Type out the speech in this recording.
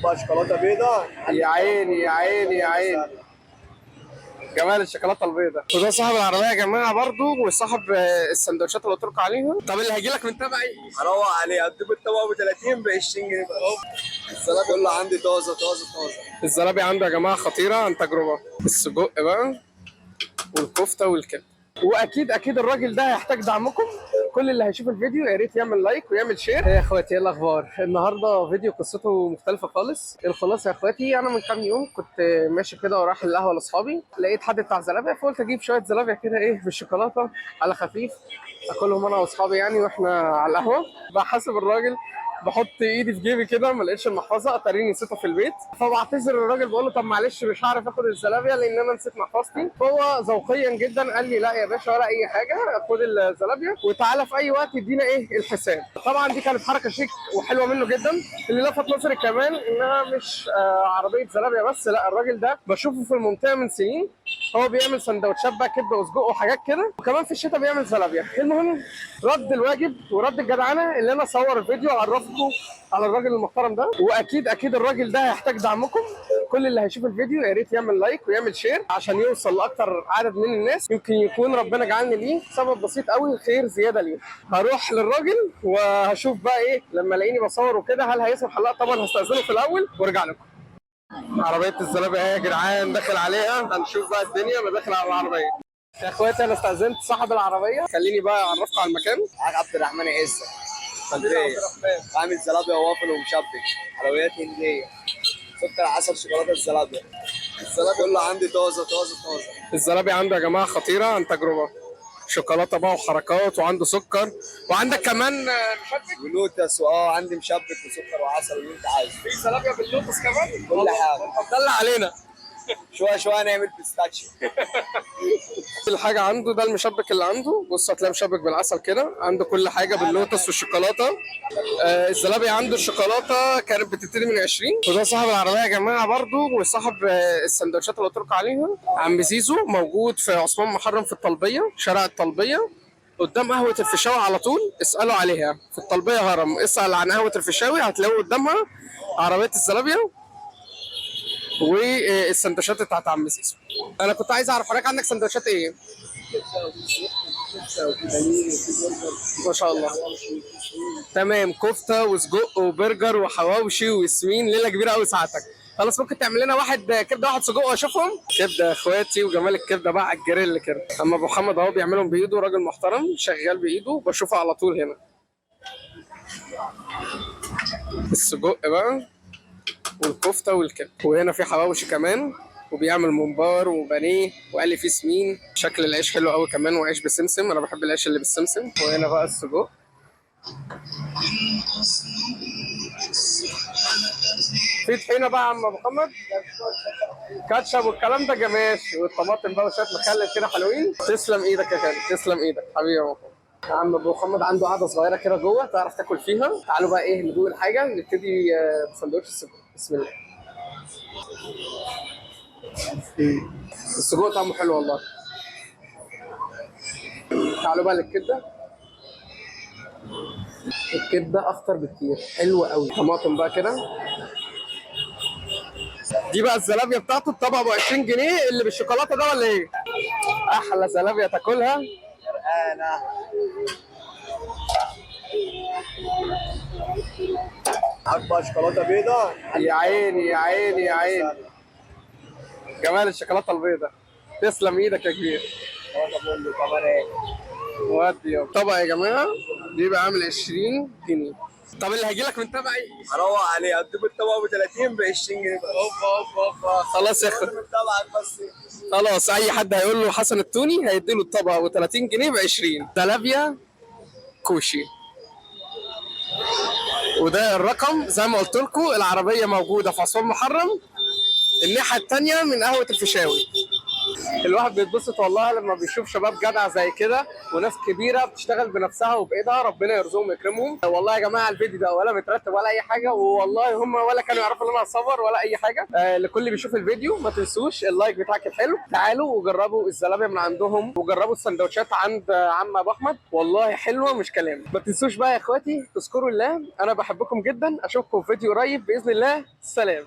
حبة شوكولاتة بيضاء. يا عيني يا عيني يا عيني، جمال الشوكولاته البيضاء. وده صاحب العربيه يا جماعه برضو، وصاحب السندوتشات اللي قلت لكم عليها. طب اللي هيجي لك من تبعي هروق عليه، اديك الطبق ب 30 ب 20 جنيه بس. السلطة كله عندي طازة طازة طازة. الزلابي عنده يا جماعه خطيره عن تجربه. السجق بقى والكفته والكبده. واكيد اكيد الراجل ده هيحتاج دعمكم. كل اللي هيشوف الفيديو يا ريت يعمل لايك ويعمل شير. يا اخواتي ايه الاخبار؟ النهارده فيديو قصته مختلفه خالص. الخلاصه يا اخواتي، انا من كام يوم كنت ماشي كده ورايح القهوه لاصحابي، لقيت حد بتاع زلابيا، فقلت اجيب شويه زلابيا كده ايه بالشوكولاته على خفيف، اكلهم انا واصحابي يعني واحنا على القهوه. بحاسب الراجل، بحط ايدي في جيبي كده ما لقيتش المحفظه، اتاريني نسيتها في البيت. فبعتذر الراجل، بقول له طب معلش مش هعرف اخد الزلابيا لان انا نسيت محفظتي. فهو ذوقيا جدا قال لي لا يا باشا ولا اي حاجه، خد الزلابيا وتعالى في اي وقت يدينا ايه الحساب. طبعا دي كانت حركه شيك وحلوه منه جدا. اللي لفت نظري كمان انها مش عربيه زلابيا بس، لا الراجل ده بشوفه في المنطقه من سنين، هو بيعمل سندوتشات بقى كبده وسجق وحاجات كده، وكمان في الشتاء بيعمل زلابيا. المهم رد الواجب ورد الجدعنه اللي انا اصور الفيديو اعرفكم على الراجل المحترم ده. واكيد اكيد الراجل ده هيحتاج دعمكم. كل اللي هيشوف الفيديو يا ريت يعمل لايك ويعمل شير عشان يوصل لاكتر عدد من الناس. يمكن يكون ربنا جعلني ليه سبب بسيط قوي خير زياده ليه. هروح للراجل وهشوف بقى ايه لما الاقيني بصور وكده، هل هيسمح؟ لا طبعا هستاذنه في الاول وارجع لكم. عربيه الزلابيه اهي يا جدعان، داخل عليها، هنشوف بقى الدنيا ما داخل على العربيه. يا اخواتي انا استاذنت صاحب العربيه، خليني بقى اعرفكم على المكان. معاك عبد الرحمن عزة اسكندرية، عامل زلابيا ووافل ومشبك، حلويات هندية، سكر عسل شوكولاتة الزلابيا. الزلابيا كله عندي طازة طازة طازة. الزلابي عنده يا جماعه خطيره عن تجربه. شوكولاته بقى وحركات، وعنده سكر، وعندك كمان مشبك ولوتس، عندي مشبك وسكر وعسل واللي انت عايزه. في زلابيا باللوتس كمان، كل حاجة. طب دلع علينا. شوية شوية نعمل بيستاشيو. الحاجة عنده ده المشبك اللي عنده، بص هتلاقي مشبك بالعسل كده، عنده كل حاجة باللوتس والشوكولاتة. الزلابية عنده الشوكولاتة كانت بتبتدي من 20. وده صاحب العربية يا جماعة برضو، وصاحب السندوتشات اللي قلت لكم عليها، عم زيزو، موجود في عثمان محرم في الطلبية، شارع الطلبية قدام قهوة الفيشاوي على طول. اسألوا عليها في الطلبية هرم، اسأل عن قهوة الفيشاوي هتلاقوا قدامها عربية الزلابية والسندوتشات بتاعت عم زيزو. انا كنت عايز اعرف حضرتك عندك سندوتشات ايه؟ ما شاء الله. تمام، كفته وسجق وبرجر وحواوشي وياسمين، ليله كبيره قوي ساعتك. خلاص ممكن تعمل لنا واحد كبده واحد سجق واشوفهم. كبده يا اخواتي، وجمال الكبده بقى على الجريل كده. اما ابو محمد اهو بيعملهم بايده، راجل محترم شغال بايده، بشوفه على طول هنا. السجق بقى والكفته والكبده، وهنا في حواوشي كمان، وبيعمل ممبار وبانيه، وقال لي فيه سمين. شكل العيش حلو قوي كمان، وعيش بسمسم، انا بحب العيش اللي بالسمسم. وهنا بقى السجق. في طحينه بقى يا عم ابو محمد، كاتشب والكلام ده جماش، والطماطم بقى وشويه مخلل كده حلوين. تسلم ايدك يا خالد، تسلم ايدك حبيبي يا ابو محمد. يا عم ابو محمد عنده قعده صغيره كده جوه تعرف تاكل فيها. تعالوا بقى ايه ندوق الحاجه. نبتدي بسندوتش السجق. بسم الله. السجق طعمه حلو والله. تعالوا بقى للكبده. الكبده اخطر بكتير، حلوه قوي، طماطم بقى كده. دي بقى الزلابيه بتاعته، الطبق ب 20 جنيه اللي بالشوكولاته ده ولا ايه؟ احلى زلابيه تاكلها. غرقانة. حبة شوكولاتة بيضاء. يا عيني يا عيني يا عيني، جمال الشوكولاته البيضاء. تسلم ايدك يا كبير. بقول له كمان ايه؟ ودي طبق يا جماعه، دي بقى عامل 20 جنيه. طب اللي هيجي لك من تبعي هروق عليه، اديك الطبق ب 30 ب 20 جنيه بس. اوبا خلاص يا اخي، من تبعك بس. خلاص اي حد هيقول له حسن التوني هيديله الطبق ب 30 جنيه ب 20. زلابيا كوشي. وده الرقم زي ما قلت لكم. العربيه موجوده في عثمان محرم، الناحيه الثانيه من قهوه الفيشاوي. الواحد بيتبسط والله لما بيشوف شباب جدع زي كده وناس كبيره بتشتغل بنفسها وبايدها، ربنا يرزقهم ويكرمهم. والله يا جماعه الفيديو ده ولا مترتب ولا اي حاجه، والله هم ولا كانوا يعرفوا ان انا هصور ولا اي حاجه. لكل اللي بيشوف الفيديو ما تنسوش اللايك بتاعك الحلو، تعالوا وجربوا الزلابيه من عندهم وجربوا السندوتشات عند عم ابو احمد، والله حلوه مش كلام. ما تنسوش بقى يا اخواتي تذكروا الله، انا بحبكم جدا، اشوفكم في فيديو قريب باذن الله، سلام.